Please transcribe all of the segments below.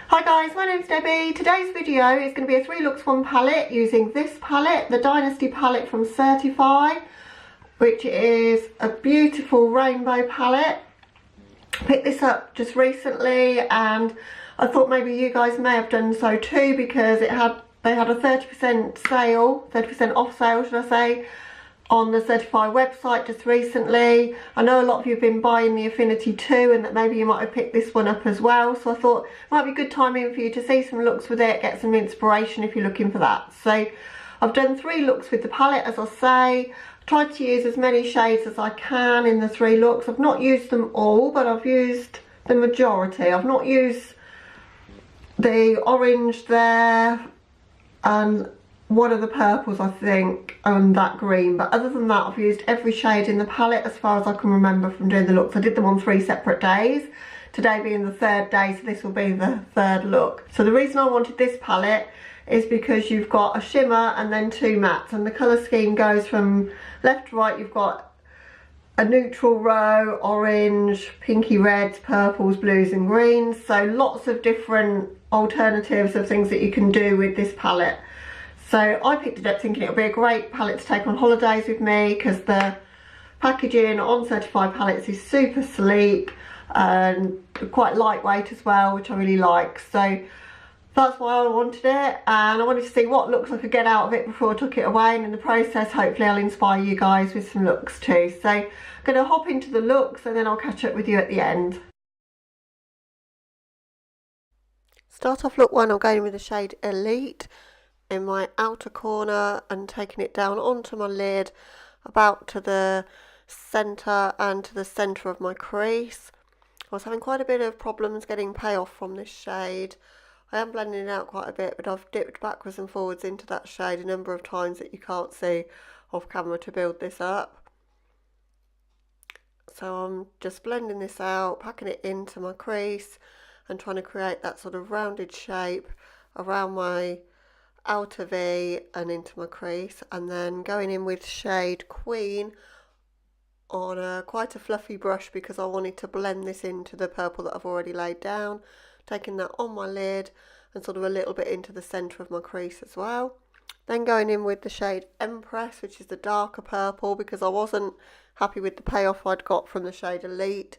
Hi guys, my name's Debbie. Today's video is going to be a 3 looks 1 palette using this palette, the Dynasty palette from Certifeye, which is a beautiful rainbow palette. I picked this up just recently and I thought maybe you guys may have done so too, because they had a 30% sale, 30% off sale should I say, on the Certifeye website just recently. I know a lot of you have been buying the Affinity 2 and that maybe you might have picked this one up as well, so I thought it might be good timing for you to see some looks with it, get some inspiration if you're looking for that. So I've done 3 looks with the palette, as I say. I tried to use as many shades as I can in the 3 looks. I've not used them all, but I've used the majority. I've not used the orange there and one of the purples I think, and that green, but other than that I've used every shade in the palette as far as I can remember from doing the looks. I did them on 3 separate days, today being the 3rd day, so this will be the 3rd look. So the reason I wanted this palette is because you've got a shimmer and then 2 mattes, and the colour scheme goes from left to right. You've got a neutral row, orange, pinky reds, purples, blues and greens, so lots of different alternatives of things that you can do with this palette. So I picked it up thinking it would be a great palette to take on holidays with me, because the packaging on Certifeye palettes is super sleek and quite lightweight as well, which I really like. So that's why I wanted it, and I wanted to see what looks I could get out of it before I took it away, and in the process hopefully I'll inspire you guys with some looks too. So I'm going to hop into the looks and then I'll catch up with you at the end. Start off look 1, I'm going with the shade Elite in my outer corner and taking it down onto my lid about to the centre and to the centre of my crease. I was having quite a bit of problems getting payoff from this shade. I am blending it out quite a bit, but I've dipped backwards and forwards into that shade a number of times that you can't see off camera to build this up. So I'm just blending this out, packing it into my crease and trying to create that sort of rounded shape around my outer V and into my crease, and then going in with shade Queen on quite a fluffy brush because I wanted to blend this into the purple that I've already laid down, taking that on my lid and sort of a little bit into the centre of my crease as well. Then going in with the shade Empress, which is the darker purple, because I wasn't happy with the payoff I'd got from the shade Elite,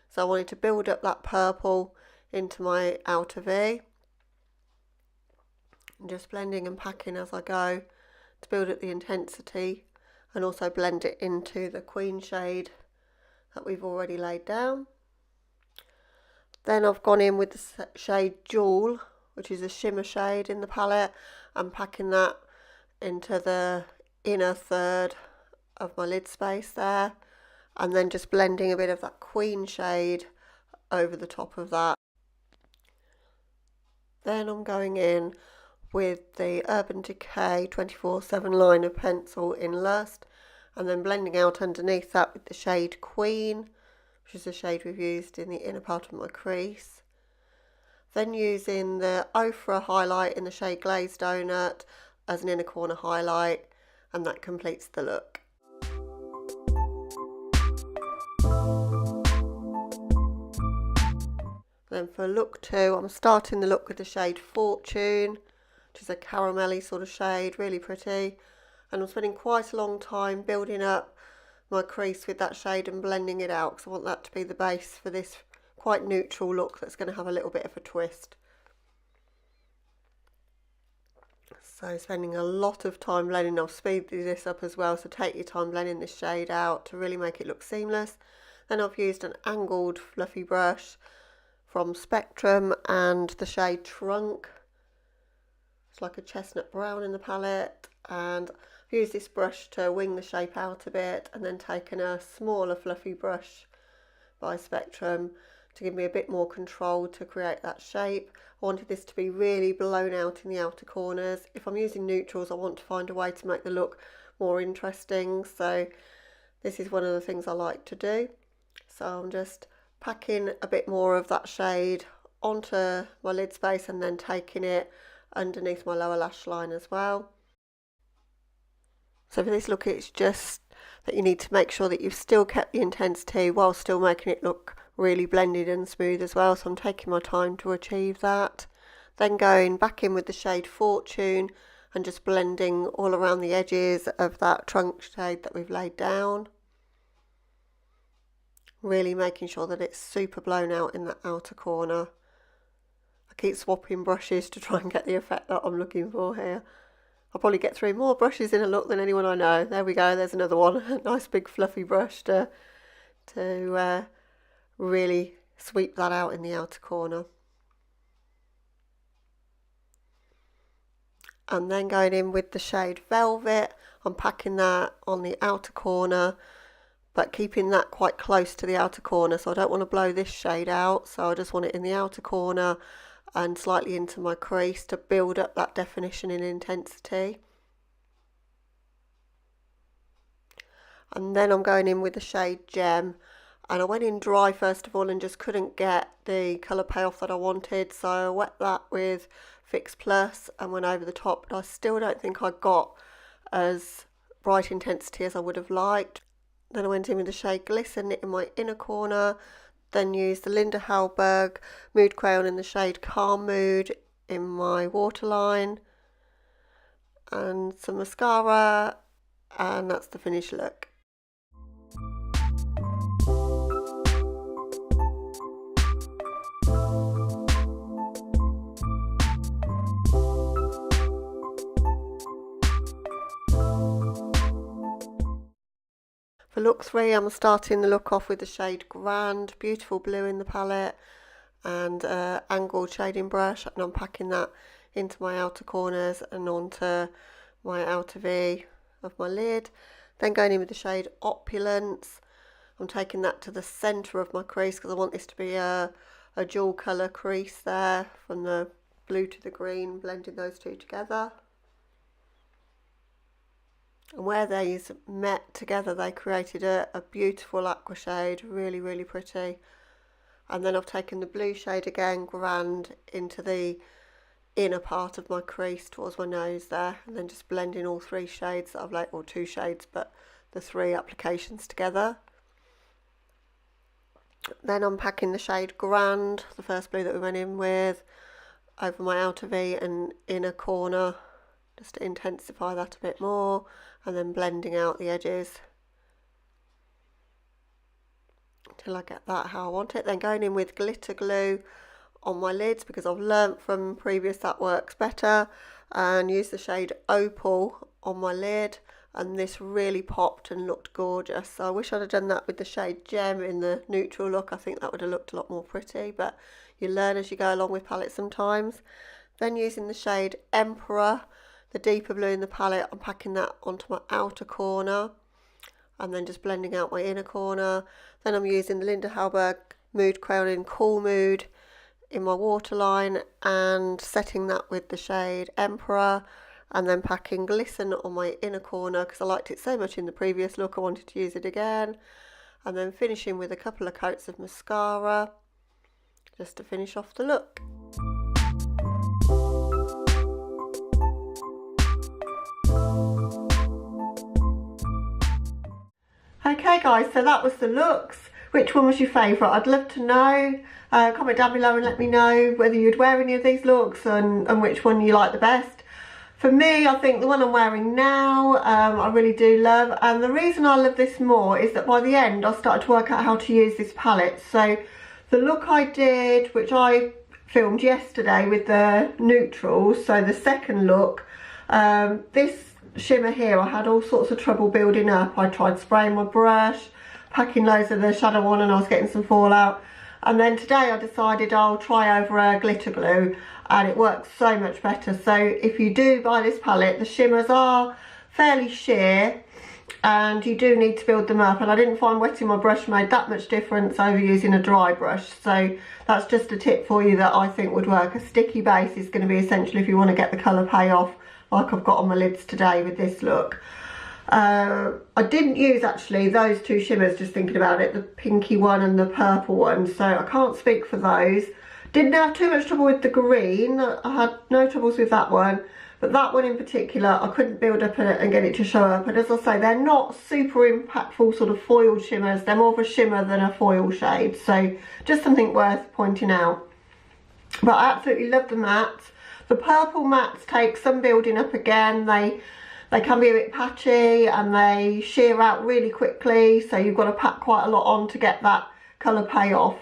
so I wanted to build up that purple into my outer V. Just blending and packing as I go to build up the intensity and also blend it into the Queen shade that we've already laid down. Then I've gone in with the shade Jewel, which is a shimmer shade in the palette, and packing that into the inner third of my lid space there, and then just blending a bit of that Queen shade over the top of that. Then I'm going in with the Urban Decay 24/7 liner pencil in Lust, and then blending out underneath that with the shade Queen, which is the shade we've used in the inner part of my crease. Then using the Ofra highlight in the shade Glazed Donut as an inner corner highlight, and that completes the look. Then for look 2, I'm starting the look with the shade Fortune, which is a caramelly sort of shade, really pretty, and I'm spending quite a long time building up my crease with that shade and blending it out, because I want that to be the base for this quite neutral look that's going to have a little bit of a twist. So spending a lot of time blending. I'll speed this up as well, so take your time blending this shade out to really make it look seamless. Then I've used an angled fluffy brush from Spectrum and the shade Trunk. It's like a chestnut brown in the palette, and I've used this brush to wing the shape out a bit, and then taken a smaller fluffy brush by Spectrum to give me a bit more control to create that shape. I wanted this to be really blown out in the outer corners. If I'm using neutrals, I want to find a way to make the look more interesting, so this is one of the things I like to do. So I'm just packing a bit more of that shade onto my lid space and then taking it underneath my lower lash line as well. So for this look, it's just that you need to make sure that you've still kept the intensity while still making it look really blended and smooth as well. So I'm taking my time to achieve that. Then going back in with the shade Fortune and just blending all around the edges of that trunk shade that we've laid down. Really making sure that it's super blown out in the outer corner. I keep swapping brushes to try and get the effect that I'm looking for here. I'll probably get through more brushes in a look than anyone I know. There we go, there's another one. A nice big fluffy brush to really sweep that out in the outer corner. And then going in with the shade Velvet, I'm packing that on the outer corner, but keeping that quite close to the outer corner, so I don't want to blow this shade out, so I just want it in the outer corner and slightly into my crease to build up that definition and intensity. And then I'm going in with the shade Gem, and I went in dry first of all and just couldn't get the colour payoff that I wanted, so I wet that with Fix Plus and went over the top, but I still don't think I got as bright intensity as I would have liked. Then I went in with the shade Glisten in my inner corner, then used the Linda Hallberg Mood Crayon in the shade Calm Mood in my waterline, and some mascara, and that's the finished look. For look 3, I'm starting the look off with the shade Grand, beautiful blue in the palette, and angled shading brush, and I'm packing that into my outer corners and onto my outer V of my lid. Then going in with the shade Opulence, I'm taking that to the centre of my crease because I want this to be a dual colour crease there, from the blue to the green, blending those two together. And where these met together, they created a beautiful aqua shade, really, really pretty. And then I've taken the blue shade again, Grand, into the inner part of my crease towards my nose there, and then just blending all 3 shades that I've laid, or 2 shades, but the 3 applications together. Then I'm packing the shade Grand, the first blue that we went in with, over my outer V and inner corner, just to intensify that a bit more, and then blending out the edges until I get that how I want it. Then going in with glitter glue on my lids, because I've learnt from previous that works better, and use the shade Opal on my lid, and this really popped and looked gorgeous. So I wish I'd have done that with the shade Gem in the neutral look. I think that would have looked a lot more pretty, but you learn as you go along with palettes sometimes. Then using the shade Emperor, the deeper blue in the palette, I'm packing that onto my outer corner and then just blending out my inner corner. Then I'm using the Linda Hallberg Mood Crayon in Cool Mood in my waterline and setting that with the shade Emperor, and then packing Glisten on my inner corner because I liked it so much in the previous look I wanted to use it again, and then finishing with a couple of coats of mascara just to finish off the look. Okay guys, so that was the looks. Which one was your favourite? I'd love to know. Comment down below and let me know whether you'd wear any of these looks and which one you like the best. For me, I think the one I'm wearing now, I really do love. And the reason I love this more is that by the end, I started to work out how to use this palette. So the look I did, which I filmed yesterday with the neutrals, so the second look, this shimmer here I had all sorts of trouble building up. I tried spraying my brush, packing loads of the shadow on, and I was getting some fallout. And then today I decided I'll try over a glitter glue, and it works so much better. So if you do buy this palette, the shimmers are fairly sheer and you do need to build them up, and I didn't find wetting my brush made that much difference over using a dry brush. So that's just a tip for you that I think would work. A sticky base is going to be essential if you want to get the colour payoff like I've got on my lids today with this look. I didn't use actually those 2 shimmers, just thinking about it, the pinky one and the purple one, so I can't speak for those. Didn't have too much trouble with the green, I had no troubles with that one, but that one in particular I couldn't build up and get it to show up. And as I say, they're not super impactful sort of foiled shimmers, they're more of a shimmer than a foil shade, so just something worth pointing out. But I absolutely love the mattes. The purple mattes take some building up again. They can be a bit patchy and they shear out really quickly, so you've got to pack quite a lot on to get that colour payoff.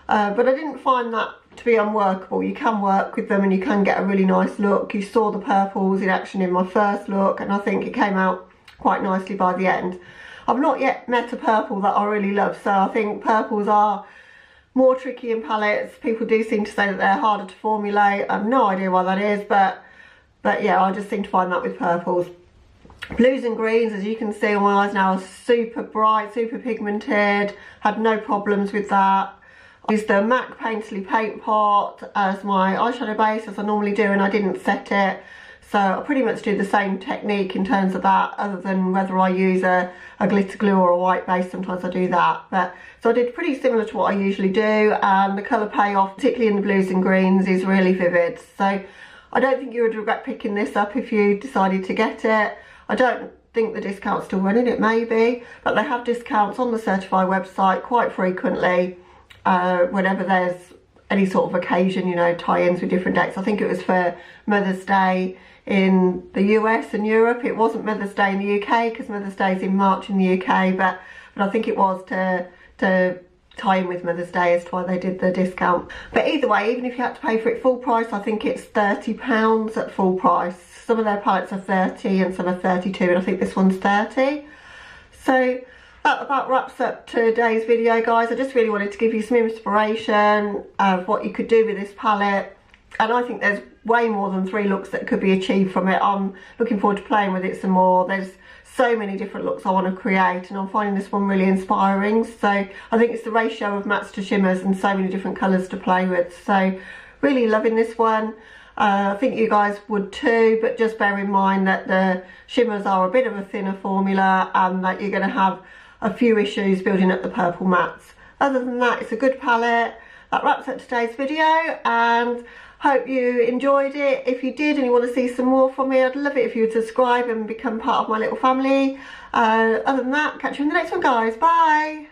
But I didn't find that to be unworkable. You can work with them and you can get a really nice look. You saw the purples in action in my first look, and I think it came out quite nicely by the end. I've not yet met a purple that I really love, so I think purples are more tricky in palettes. People do seem to say that they're harder to formulate. I have no idea why that is, but yeah, I just seem to find that with purples. Blues and greens, as you can see on my eyes now, are super bright, super pigmented. Had no problems with that. I used the MAC Painterly Paint Pot as my eyeshadow base, as I normally do, and I didn't set it. So I pretty much do the same technique in terms of that, other than whether I use a glitter glue or a white base. Sometimes I do that. But so I did pretty similar to what I usually do, and the colour payoff, particularly in the blues and greens, is really vivid. So I don't think you would regret picking this up if you decided to get it. I don't think the discount's still running, it may be, but they have discounts on the Certifeye website quite frequently whenever there's any sort of occasion, you know, tie-ins with different dates. I think it was for Mother's Day in the US and Europe. It wasn't Mother's Day in the UK because Mother's Day is in March in the UK, but I think it was to tie in with Mother's Day as to why they did the discount. But either way, even if you had to pay for it full price, I think it's £30 at full price. Some of their palettes are 30 and some are 32, and I think this one's 30. So that about wraps up today's video, guys. I just really wanted to give you some inspiration of what you could do with this palette, and I think there's way more than 3 looks that could be achieved from it. I'm looking forward to playing with it some more. There's so many different looks I want to create, and I'm finding this one really inspiring. So I think it's the ratio of mattes to shimmers and so many different colours to play with. So really loving this one. I think you guys would too, but just bear in mind that the shimmers are a bit of a thinner formula and that you're going to have a few issues building up the purple mattes. Other than that, it's a good palette. That wraps up today's video, and hope you enjoyed it. If you did and you want to see some more from me, I'd love it if you would subscribe and become part of my little family. Other than that, catch you in the next one, guys. Bye.